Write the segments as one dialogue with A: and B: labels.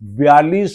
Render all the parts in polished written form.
A: 42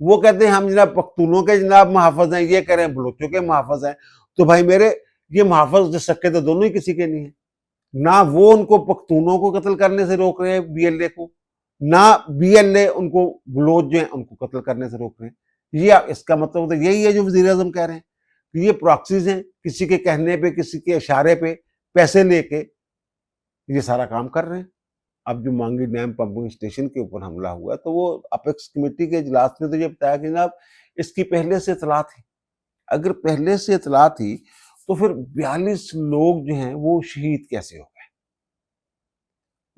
A: وہ کہتے ہیں ہم جناب پختونوں کے جناب محافظ ہیں، یہ کہہ رہے ہیں بلوچوں کے محافظ ہیں. تو بھائی میرے یہ محافظ جو سکے تو دونوں ہی کسی کے نہیں ہیں. نہ وہ ان کو پختونوں کو قتل کرنے سے روک رہے ہیں بی ایل اے کو، نہ بی ایل اے ان کو بلوچ جو ہیں ان کو قتل کرنے سے روک رہے ہیں. یہ اس کا مطلب تو یہی ہے جو وزیر اعظم کہہ رہے ہیں کہ یہ پراکسیز ہیں، کسی کے کہنے پہ، کسی کے اشارے پہ پیسے لے کے یہ سارا کام کر رہے ہیں. اب جو مانگی ڈیم پمپنگ اسٹیشن کے اوپر حملہ ہوا تو وہ اپیکس کمیٹی کے اجلاس میں تو یہ بتایا کہ جناب اس کی پہلے سے اطلاع تھی. اگر پہلے سے اطلاع تھی تو پھر 42 لوگ جو ہیں وہ شہید کیسے ہو گئے؟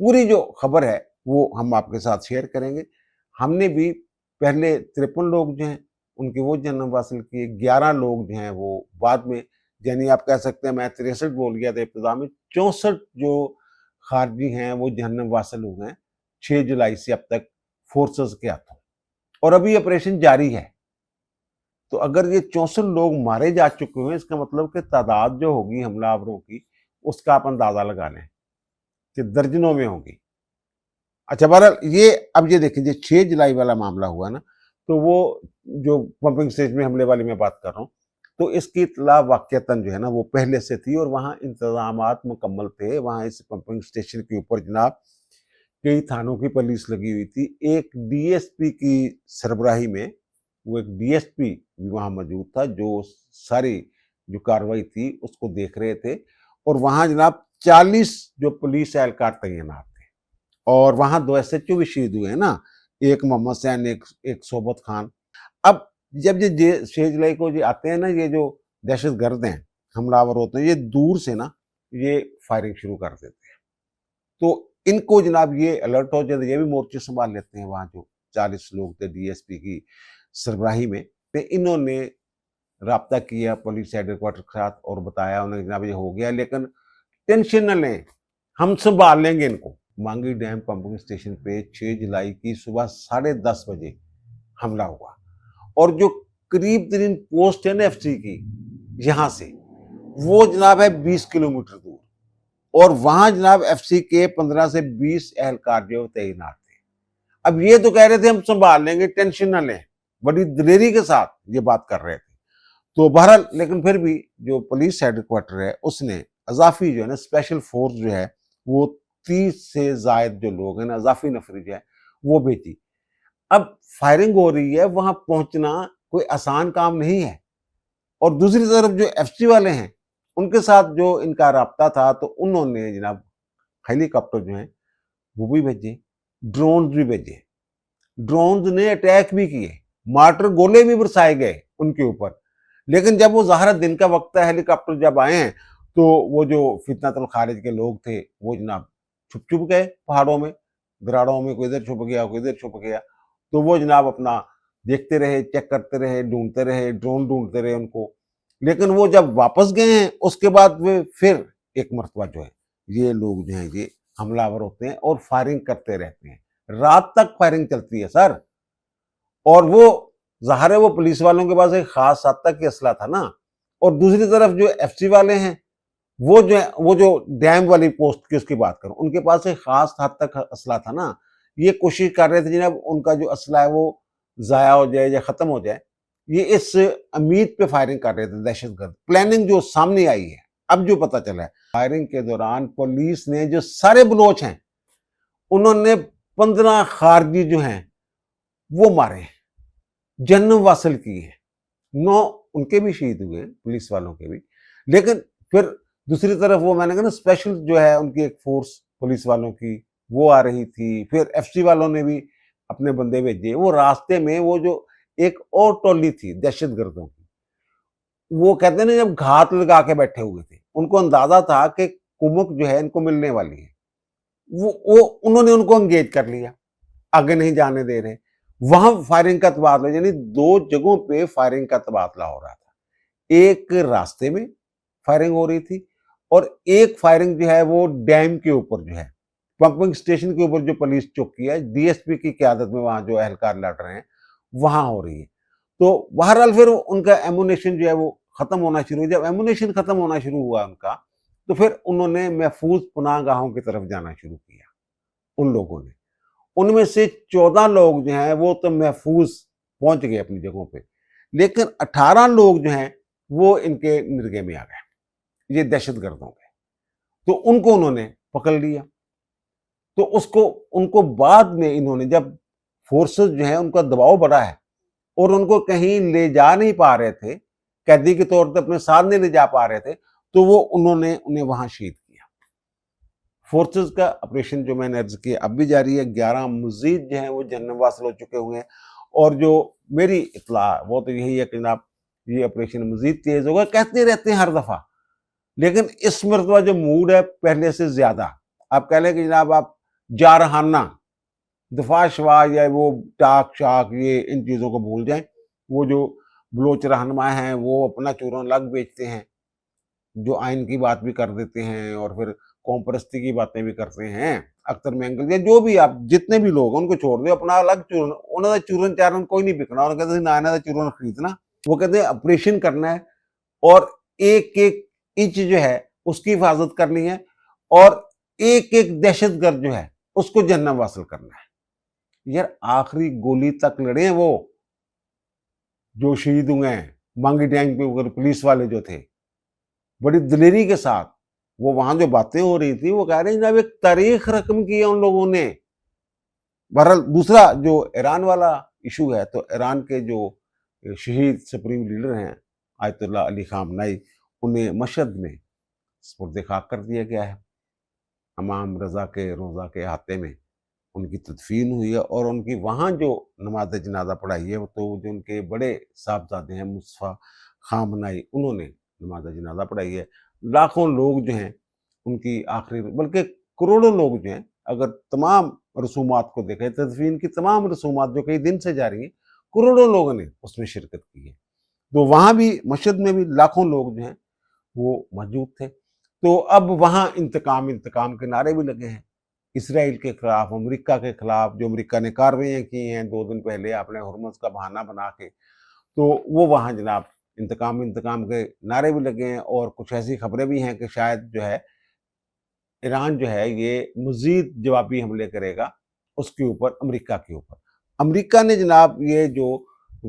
A: پوری جو خبر ہے وہ ہم آپ کے ساتھ شیئر کریں گے. ہم نے بھی پہلے 53 لوگ جو ہیں ان کے وہ جنم حاصل کیے، 11 لوگ جو ہیں وہ بعد میں، یعنی آپ کہہ سکتے ہیں میں 63 بول گیا تھا ابتدا میں، 64 جو خارجی ہیں وہ جہنم واصل ہوئے ہیں 6 جولائی سے اب تک فورسز کے ہاتھوں، اور ابھی آپریشن جاری ہے. تو اگر یہ 64 لوگ مارے جا چکے ہیں، اس کا مطلب کہ تعداد جو ہوگی حملہ آوروں کی اس کا آپ اندازہ لگا لیں کہ درجنوں میں ہوگی. اچھا بہرحال یہ اب یہ دیکھیں 6 جولائی والا معاملہ ہوا نا، تو وہ جو پمپنگ اسٹیشن میں حملے والی میں بات کر رہا ہوں، تو اس کی اطلاع واقعتاً جو ہے نا وہ پہلے سے تھی، اور وہاں انتظامات مکمل تھے. وہاں اس پمپنگ اسٹیشن کے اوپر جناب کئی تھانوں کی پولیس لگی ہوئی تھی. ایک ڈی ایس پی کی سربراہی میں وہ ایک ڈی ایس پی بھی وہاں موجود تھا جو ساری جو کاروائی تھی اس کو دیکھ رہے تھے. اور وہاں جناب 40 جو پولیس اہلکار تعینات تھے، اور وہاں 2 ایس ایچ او بھی شہید ہوئے ہیں نا، ایک محمد حسین، ایک صحبت خان. اب جب یہ 6 جولائی کو یہ آتے ہیں نا، یہ جو دہشت گرد ہیں، حملہ آور ہوتے ہیں، یہ دور سے نا یہ فائرنگ شروع کر دیتے ہیں. تو ان کو جناب یہ الرٹ ہو جاتے، یہ بھی مورچے سنبھال لیتے ہیں. وہاں جو 40 لوگ تھے ڈی ایس پی کی سربراہی میں، تو انہوں نے رابطہ کیا پولیس ہیڈ کوارٹر کے ساتھ اور بتایا انہیں جناب یہ ہو گیا، لیکن ٹینشن نہ لیں، ہم سنبھال لیں گے ان کو. مانگی ڈیم پمپنگ اسٹیشن پہ 6 جولائی کی صبح 10:30 بجے حملہ ہوا، اور جو قریب ترین پوسٹ ہے نا ایف سی کی یہاں سے، وہ جناب ہے 20 کلومیٹر دور، اور وہاں جناب ایف سی کے 15 سے 20 اہلکار جو تعینات تھے. اب یہ تو کہہ رہے تھے ہم سنبھال لیں گے، ٹینشن نہ لیں، بڑی دلیری کے ساتھ یہ بات کر رہے تھے. تو بہرحال لیکن پھر بھی جو پولیس ہیڈ کوارٹر ہے اس نے اضافی جو ہے نا اسپیشل فورس جو ہے وہ 30 سے زائد جو لوگ ہیں نا اضافی نفری جو ہے وہ بھیجی. اب فائرنگ ہو رہی ہے، وہاں پہنچنا کوئی آسان کام نہیں ہے. اور دوسری طرف جو ایف سی والے ہیں ان کے ساتھ جو ان کا رابطہ تھا، تو انہوں نے جناب ہیلی کاپٹر جو ہیں وہ بھی بھیجے، ڈرونز بھی بھیجے. ڈرونز نے اٹیک بھی کیے، مارٹر گولے بھی برسائے گئے ان کے اوپر. لیکن جب وہ ظاہر دن کا وقت ہے، ہیلی کاپٹر جب آئے ہیں تو وہ جو فتنۃ الخارج کے لوگ تھے وہ جناب چھپ گئے پہاڑوں میں، گراڑوں میں، کوئی ادھر چھپ گیا کوئی ادھر چھپ گیا. تو وہ جناب اپنا دیکھتے رہے، چیک کرتے رہے، ڈھونڈتے رہے، ڈرون ڈھونڈتے رہے ان کو. لیکن وہ جب واپس گئے ہیں اس کے بعد وہ پھر ایک مرتبہ جو ہے یہ لوگ جو ہیں یہ حملہ آور ہوتے ہیں اور فائرنگ کرتے رہتے ہیں. رات تک فائرنگ چلتی ہے سر. اور وہ ظاہر ہے وہ پولیس والوں کے پاس ایک خاص حد تک اسلحہ تھا نا. اور دوسری طرف جو ایف سی والے ہیں وہ جو ڈیم والی پوسٹ کی اس کی بات کروں، ان کے پاس ایک خاص حد تک اسلحہ تھا نا. یہ کوشش کر رہے تھے جناب ان کا جو اسلحہ ہے وہ ضائع ہو جائے یا ختم ہو جائے. یہ اس امید پہ فائرنگ کر رہے تھے دہشت گرد. پلاننگ جو سامنے آئی ہے اب جو پتہ چلا ہے، فائرنگ کے دوران پولیس نے جو سارے بلوچ ہیں انہوں نے 15 خارجی جو ہیں وہ مارے، جنم واصل کی ہے. 9 ان کے بھی شہید ہوئے پولیس والوں کے بھی. لیکن پھر دوسری طرف وہ میں نے کہا نا اسپیشل جو ہے ان کی ایک فورس پولیس والوں کی وہ آ رہی تھی. پھر ایف سی والوں نے بھی اپنے بندے بھیجے. وہ راستے میں وہ جو ایک اور ٹولی تھی دہشت گردوں کی، وہ کہتے ہیں نا جب گھات لگا کے بیٹھے ہوئے تھے، ان کو اندازہ تھا کہ کمک جو ہے ان کو ملنے والی ہے. وہ انہوں نے ان کو انگیج کر لیا، آگے نہیں جانے دے رہے. وہاں فائرنگ کا تبادلہ، یعنی 2 جگہوں پہ فائرنگ کا تبادلہ ہو رہا تھا. ایک راستے میں فائرنگ ہو رہی تھی، اور ایک فائرنگ جو ہے وہ ڈیم کے اوپر جو ہے پمپنگ اسٹیشن کے اوپر جو پولیس چوکی ہے ڈی ایس پی کی قیادت میں وہاں جو اہلکار لڑ رہے ہیں وہاں ہو رہی ہے. تو بہرحال پھر ان کا ایمونیشن جو ہے وہ ختم ہونا شروع ہوا. جب ایمونیشن ختم ہونا شروع ہوا ان کا، تو پھر انہوں نے محفوظ پناہ گاہوں کی طرف جانا شروع کیا. ان لوگوں نے ان میں سے 14 لوگ جو ہیں وہ تو محفوظ پہنچ گئے اپنی جگہوں پہ، لیکن 18 لوگ جو ہیں وہ ان کے نرگے میں آ گئے، یہ دہشت گردوں کے، تو ان کو انہوں نے پکڑ لیا۔ تو ان کو بعد میں انہوں نے جب فورسز جو ہیں ان کا دباؤ بڑا ہے اور ان کو کہیں لے جا نہیں پا رہے تھے، قیدی کے طور پہ اپنے ساتھ نہیں لے جا پا رہے تھے، تو وہ انہوں نے انہیں وہاں شہید کیا۔ فورسز کا آپریشن جو میں نے عرض کیا اب بھی جاری ہے، 11 مزید جو ہیں وہ جہنم واصل ہو چکے ہوئے ہیں، اور جو میری اطلاع وہ تو یہی ہے کہ جناب یہ آپریشن مزید تیز ہوگا، کہتے رہتے ہیں ہر دفعہ، لیکن اس مرتبہ جو موڈ ہے پہلے سے زیادہ، آپ کہہ لیں کہ جناب آپ جارحانہ دفاع شفا یا وہ ٹاک شاک یہ ان چیزوں کو بھول جائیں۔ وہ جو بلوچ رہنما ہیں وہ اپنا چورن لگ بیچتے ہیں، جو آئین کی بات بھی کر دیتے ہیں اور پھر قوم پرستی کی باتیں بھی کرتے ہیں، اختر مینگل یا جو بھی آپ جتنے بھی لوگ ان کو چھوڑ دیں، اپنا الگ چورن، انہوں نے چورن چارن کوئی نہیں بکنا، انہوں نے کہتے ہیں نہ چورن خریدنا، وہ کہتے ہیں آپریشن کرنا ہے اور ایک ایک انچ جو ہے اس کی حفاظت کرنی ہے، اور ایک ایک دہشت گرد جو ہے اس کو جہنم واصل کرنا ہے۔ یار آخری گولی تک لڑے ہیں وہ جو شہید ہوئے ہیں مانگی ڈینگ پہ، پولیس والے جو تھے بڑی دلیری کے ساتھ، وہ وہاں جو باتیں ہو رہی تھی وہ کہہ رہے ہیں جناب ایک تاریخ رقم کی ہے ان لوگوں نے۔ بہرحال دوسرا جو ایران والا ایشو ہے، تو ایران کے جو شہید سپریم لیڈر ہیں آیت اللہ علی خامنائی، انہیں مشہد میں سپرد خاک کر دیا گیا ہے، امام رضا کے روضہ کے احاطے میں ان کی تدفین ہوئی ہے، اور ان کی وہاں جو نماز جنازہ پڑھائی ہے تو جو ان کے بڑے صاحبزادے ہیں مصطفیٰ خامنائی، انہوں نے نماز جنازہ پڑھائی ہے۔ لاکھوں لوگ جو ہیں ان کی آخری، بلکہ کروڑوں لوگ جو ہیں، اگر تمام رسومات کو دیکھیں، تدفین کی تمام رسومات جو کئی دن سے جاری ہیں، کروڑوں لوگوں نے اس میں شرکت کی ہے۔ تو وہاں بھی مشہد میں بھی لاکھوں لوگ جو ہیں وہ موجود تھے۔ تو اب وہاں انتقام کے نعرے بھی لگے ہیں، اسرائیل کے خلاف، امریکہ کے خلاف، جو امریکہ نے کاروائیاں کی ہیں 2 دن پہلے اپنے ہرمز کا بہانہ بنا کے، تو وہ وہاں جناب انتقام کے نعرے بھی لگے ہیں، اور کچھ ایسی خبریں بھی ہیں کہ شاید جو ہے ایران جو ہے یہ مزید جوابی حملے کرے گا اس کے اوپر، امریکہ کے اوپر۔ امریکہ نے جناب یہ جو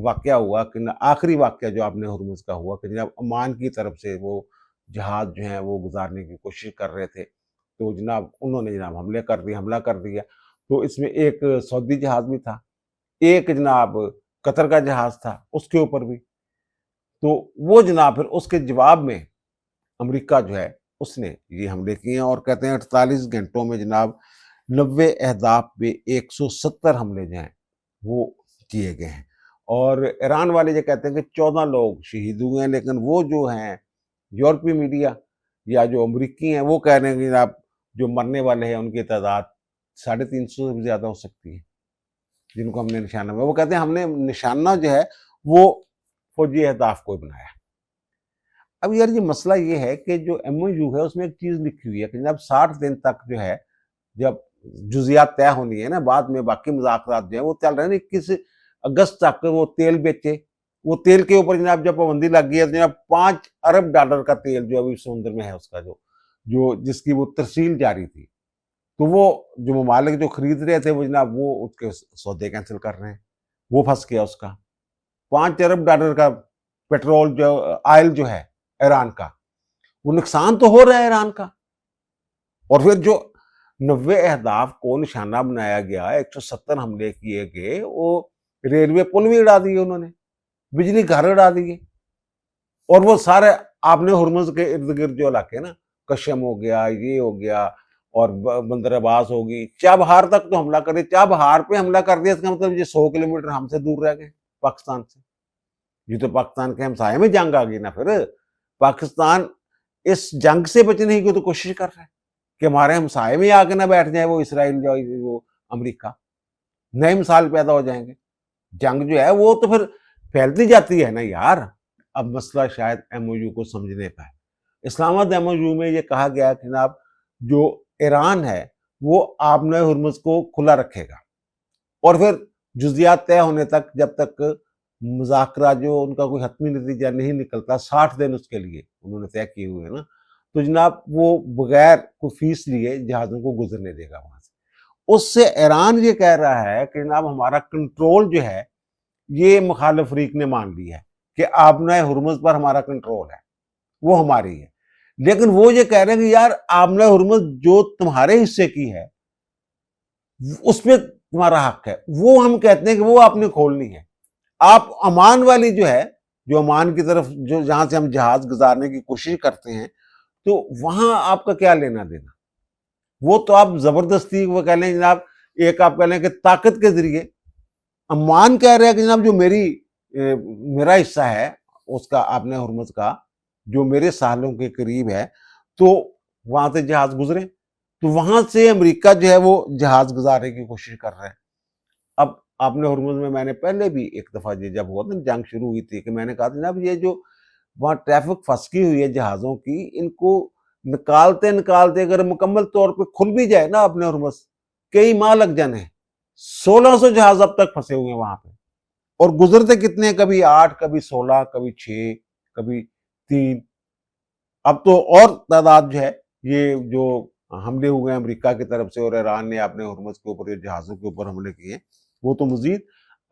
A: واقعہ ہوا کہ آخری واقعہ جو آپ نے ہرمز کا ہوا کہ جناب عمان کی طرف سے وہ جہاز جو ہیں وہ گزارنے کی کوشش کر رہے تھے، تو جناب انہوں نے جناب حملہ کر دیا۔ تو اس میں ایک سعودی جہاز بھی تھا، ایک جناب قطر کا جہاز تھا، اس کے اوپر بھی، تو وہ جناب پھر اس کے جواب میں امریکہ جو ہے اس نے یہ حملے کیے ہیں، اور کہتے ہیں 48 گھنٹوں میں جناب 90 اہداف پہ 170 حملے جو ہیں وہ کیے گئے ہیں۔ اور ایران والے یہ کہتے ہیں کہ 14 لوگ شہید ہوئے ہیں، لیکن وہ جو ہیں یورپی میڈیا یا جو امریکی ہیں وہ کہہ رہے ہیں کہ جناب جو مرنے والے ہیں ان کی تعداد 350 سے بھی زیادہ ہو سکتی ہے جن کو ہم نے نشانہ میں، وہ کہتے ہیں ہم نے نشانہ جو ہے وہ فوجی اہداف کو بنایا۔ اب یار یہ مسئلہ یہ ہے کہ جو ایم او یو ہے اس میں ایک چیز لکھی ہوئی ہے کہ جناب 60 دن تک جو ہے جب جزیات طے ہونی ہے نا، بعد میں باقی مذاکرات جو ہیں وہ چل رہے ہیں، 21 اگست تک وہ تیل بیچے، وہ تیل کے اوپر جناب جب پابندی لگ گئی ہے تو جناب $5 ارب کا تیل جو ابھی سمندر میں ہے اس کا جو جس کی وہ ترسیل جاری تھی، تو وہ جو ممالک جو خرید رہے تھے وہ جناب وہ اس کے سودے کینسل کر رہے ہیں، وہ پھنس گیا اس کا $5 ارب کا پیٹرول جو آئل جو ہے ایران کا، وہ نقصان تو ہو رہا ہے ایران کا۔ اور پھر جو 90 اہداف کو نشانہ بنایا گیا، 170 حملے کیے گئے، وہ ریلوے پل بھی اڑا دیے انہوں نے، بجلی گھر اڑا دیے، اور وہ سارے آپ نے ہرمز کے ارد گرد جو علاقے نا، کشم ہو گیا، یہ ہو گیا، اور بندر عباس ہوگی، چابہار تک تو حملہ کر دیا۔ چابہار پہ حملہ کر دیا اس کا مطلب یہ 100 کلومیٹر ہم سے دور رہ گئے پاکستان سے، یہ تو پاکستان کے ہمسائے میں جنگ آ گئی نا۔ پھر پاکستان اس جنگ سے بچنے کی تو کوشش کر رہا ہے کہ ہمارے ہمسائے میں آ کے نہ بیٹھ جائے وہ اسرائیل وہ امریکہ، نئے مثال پیدا ہو جائیں گے۔ جنگ جو ہے وہ تو پھر پھیلتی جاتی ہے نا یار۔ اب مسئلہ شاید ایم او یو کو سمجھنے کا ہے۔ اسلام آباد ایم او یو میں یہ کہا گیا کہ جناب جو ایران ہے وہ آبنۂ ہرمز کو کھلا رکھے گا، اور پھر جزیات طے ہونے تک، جب تک مذاکرہ جو ان کا کوئی حتمی نتیجہ نہیں نکلتا، 60 دن اس کے لیے انہوں نے طے کیے ہوئے ہیں نا، تو جناب وہ بغیر کوئی فیس لیے جہازوں کو گزرنے دے گا وہاں سے۔ اس سے ایران یہ کہہ رہا ہے کہ جناب ہمارا کنٹرول جو ہے یہ مخالف فریق نے مان لی ہے کہ آبنائے ہرمز پر ہمارا کنٹرول ہے، وہ ہماری ہے، لیکن وہ یہ کہہ رہے ہیں کہ یار آبنائے ہرمز جو تمہارے حصے کی ہے اس پہ تمہارا حق ہے، وہ ہم کہتے ہیں کہ وہ آپ نے کھولنی ہے۔ آپ عمان والی جو ہے، جو عمان کی طرف جو جہاں سے ہم جہاز گزارنے کی کوشش کرتے ہیں، تو وہاں آپ کا کیا لینا دینا؟ وہ تو آپ زبردستی وہ کہہ لیں جناب، ایک آپ کہہ لیں کہ طاقت کے ذریعے، عمان کہہ رہے ہیں کہ جناب جو میرا حصہ ہے اس کا آبنائے ہرمز کا، جو میرے ساحلوں کے قریب ہے، تو وہاں سے جہاز گزرے، تو وہاں سے امریکہ جو ہے وہ جہاز گزارنے کی کوشش کر رہا ہے۔ اب آبنائے ہرمز میں میں نے پہلے بھی ایک دفعہ یہ جب ہوا تھا جنگ شروع ہوئی تھی کہ میں نے کہا تھا جناب یہ جو وہاں ٹریفک پھنسی ہوئی ہے جہازوں کی، ان کو نکالتے نکالتے اگر مکمل طور پہ کھل بھی جائے نا آبنائے ہرمز، کئی ماہ لگ جانے، 1600 جہاز اب تک پھنسے ہوئے ہیں وہاں پہ، اور گزرتے کتنے ہیں، کبھی 8، کبھی 16، کبھی 6، کبھی 3۔ اب تو اور تعداد جو ہے، یہ جو حملے ہوئے ہیں امریکہ کی طرف سے اور ایران نے اپنے ہرمز کے اوپر جہازوں کے اوپر حملے کیے، وہ تو مزید۔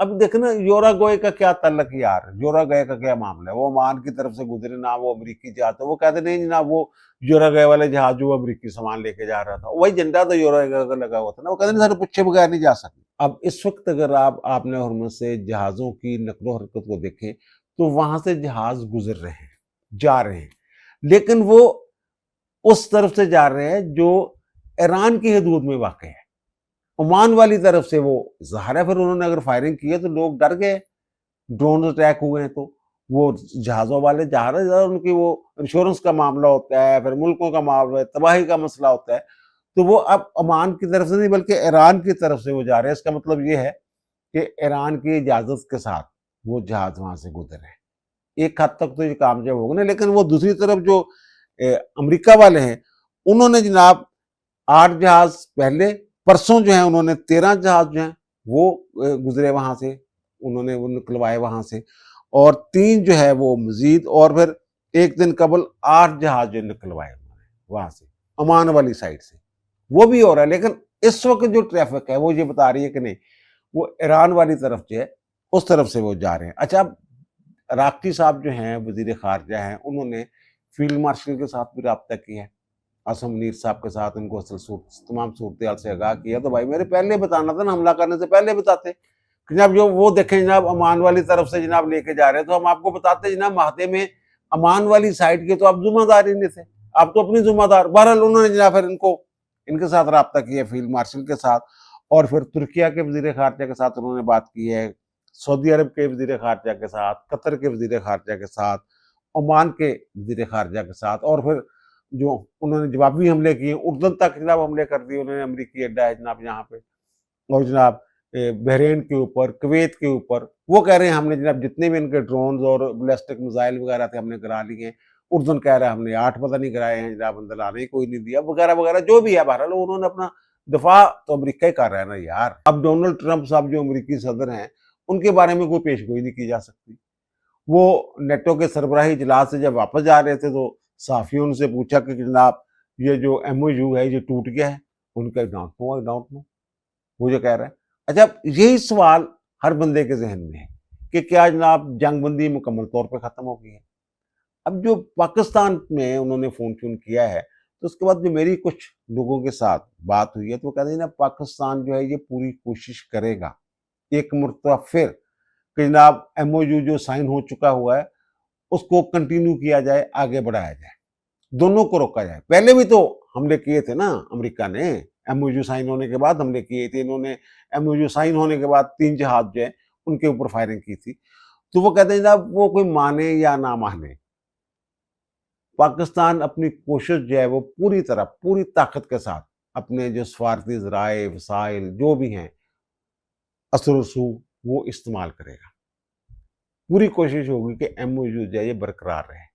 A: اب دیکھنا یوراگوئے کا کیا تعلق یار، یوراگوئے کا کیا معاملہ ہے؟ وہ عمان کی طرف سے گزرے نا، وہ امریکی جہاز تھا، وہ کہتے نہیں جناب وہ یوراگوئے والے جہاز جو امریکی سامان لے کے جا رہا تھا، وہی جھنڈا تو یوراگوئے کا لگا ہوا تھا نا، وہ کہتے نہیں سارے پوچھے بغیر نہیں جا سکتے۔ اب اس وقت اگر آپ نے ہرمز سے جہازوں کی نقل و حرکت کو دیکھیں تو وہاں سے جہاز گزر رہے ہیں، جا رہے ہیں، لیکن وہ اس طرف سے جا رہے ہیں جو ایران کی حدود میں واقع ہے۔ عمان والی طرف سے وہ ظاہر ہے پھر انہوں نے اگر فائرنگ کی ہے تو لوگ ڈر گئے، ڈرون اٹیک ہوئے ہیں، تو وہ جہازوں والے جا رہے ہیں، ان کی وہ انشورنس کا معاملہ ہوتا ہے، پھر ملکوں کا معاملہ ہے، تباہی کا مسئلہ ہوتا ہے، تو وہ اب عمان کی طرف سے نہیں بلکہ ایران کی طرف سے وہ جا رہے ہیں۔ اس کا مطلب یہ ہے کہ ایران کی اجازت کے ساتھ وہ جہاز وہاں سے گزر رہے ہیں۔ ایک حد تک تو یہ کامیاب ہوگا نا، لیکن وہ دوسری طرف جو امریکہ والے ہیں، انہوں نے جناب 8 جہاز پہلے، پرسوں جو ہیں انہوں نے 13 جہاز جو ہیں وہ گزرے وہاں سے، انہوں نے وہ نکلوائے وہاں سے، اور 3 جو ہے وہ مزید، اور پھر ایک دن قبل 8 جہاز جو نکلوائے وہاں سے عمان والی سائڈ سے، وہ بھی ہو رہا ہے۔ لیکن اس وقت جو ٹریفک ہے وہ یہ بتا رہی ہے کہ نہیں، وہ ایران والی طرف جو ہے اس طرف سے وہ جا رہے ہیں۔ اچھا، راکٹی صاحب جو ہیں وزیر خارجہ ہیں، انہوں نے فیلڈ مارشل کے ساتھ بھی رابطہ کیا ہے، عاصم منیر صاحب کے ساتھ، ان کو تمام صورتحال سے آگاہ کیا۔ تو بھائی میرے پہلے بتانا تھا نا، حملہ کرنے سے پہلے بتاتے کہ جناب جو وہ دیکھیں جناب عمان والی طرف سے جناب لے کے جا رہے ہیں، تو ہم آپ کو بتاتے جناب مہاتے میں عمان والی سائڈ کے تو آپ ذمہ دار ہی نہیں تھے، آپ تو اپنی ذمہ دار۔ بہرحال انہوں نے جناب پھر ان کے ساتھ رابطہ کیا فیلڈ مارشل کے ساتھ، اور پھر ترکیہ کے وزیر خارجہ کے ساتھ انہوں نے بات کی ہے، سعودی عرب کے وزیر خارجہ کے ساتھ، قطر کے وزیر خارجہ کے ساتھ، عمان کے وزیر خارجہ کے ساتھ، اور پھر جو انہوں نے جوابی حملے کیے، اردن تک جناب حملے کر دیے انہوں نے، امریکی اڈا ہے جناب یہاں پہ، اور جناب بحرین کے اوپر، کویت کے اوپر، وہ کہہ رہے ہیں ہم نے جناب جتنے بھی ان کے ڈرونز اور بیلسٹک میزائل وغیرہ تھے ہم نے کرا لیے ہیں، اردن کہہ رہا ہے ہم نے 8 پتہ نہیں کرائے ہیں جناب، اندر آنے ہی کوئی نہیں دیا، وغیرہ وغیرہ جو بھی ہے۔ بہرحال انہوں نے اپنا دفاع تو امریکہ ہی کر رہا ہے نا یار۔ اب ڈونلڈ ٹرمپ صاحب جو امریکی صدر ہیں، ان کے بارے میں کوئی پیش گوئی نہیں کی جا سکتی۔ وہ نیٹو کے سربراہی اجلاس سے جب واپس جا رہے تھے تو صحافیوں نے سے پوچھا کہ جناب یہ جو ایم او یو ہے یہ ٹوٹ گیا ہے، ان کا ڈونٹ نو، وہ جو کہہ رہا ہے۔ اچھا، یہی سوال ہر بندے کے ذہن میں ہے کہ کیا جناب جنگ بندی مکمل طور پہ ختم ہو گئی ہے؟ اب جو پاکستان میں انہوں نے فون کیا ہے، تو اس کے بعد جو میری کچھ لوگوں کے ساتھ بات ہوئی ہے تو وہ کہتے ہیں نا پاکستان جو ہے یہ پوری کوشش کرے گا ایک مرتبہ پھر کہ جناب ایم او یو جو سائن ہو چکا ہوا ہے اس کو کنٹینیو کیا جائے، آگے بڑھایا جائے، دونوں کو روکا جائے۔ پہلے بھی تو حملے کیے تھے نا امریکہ نے، ایم او یو سائن ہونے کے بعد حملے کیے تھے انہوں نے، ایم او یو سائن ہونے کے بعد 3 جہاز جو ہے ان کے اوپر فائرنگ کی تھی۔ تو وہ کہتے ہیں جناب وہ کوئی مانے یا نہ مانے، پاکستان اپنی کوشش جو ہے وہ پوری طرح پوری طاقت کے ساتھ اپنے جو سفارتی ذرائع وسائل جو بھی ہیں اثر و رسوخ وہ استعمال کرے گا، پوری کوشش ہوگی کہ ایم او یو جو ہے یہ برقرار رہے۔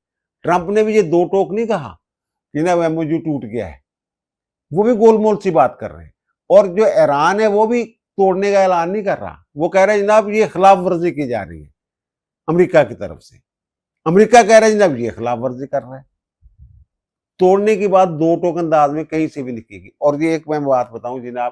A: ٹرمپ نے بھی یہ 2 ٹوک نہیں کہا کہ نا ایم او یو ٹوٹ گیا ہے، وہ بھی گول مول سی بات کر رہے ہیں، اور جو ایران ہے وہ بھی توڑنے کا اعلان نہیں کر رہا، وہ کہہ رہے ہیں جناب یہ خلاف ورزی کی جا رہی ہے امریکہ کی طرف سے، امریکہ کہہ رہے ہیں جناب یہ خلاف ورزی کر رہا ہے۔ توڑنے کی بات 2 ٹوک انداز میں کہیں سے بھی لکھی گئی۔ اور یہ ایک میں بات بتاؤں جناب،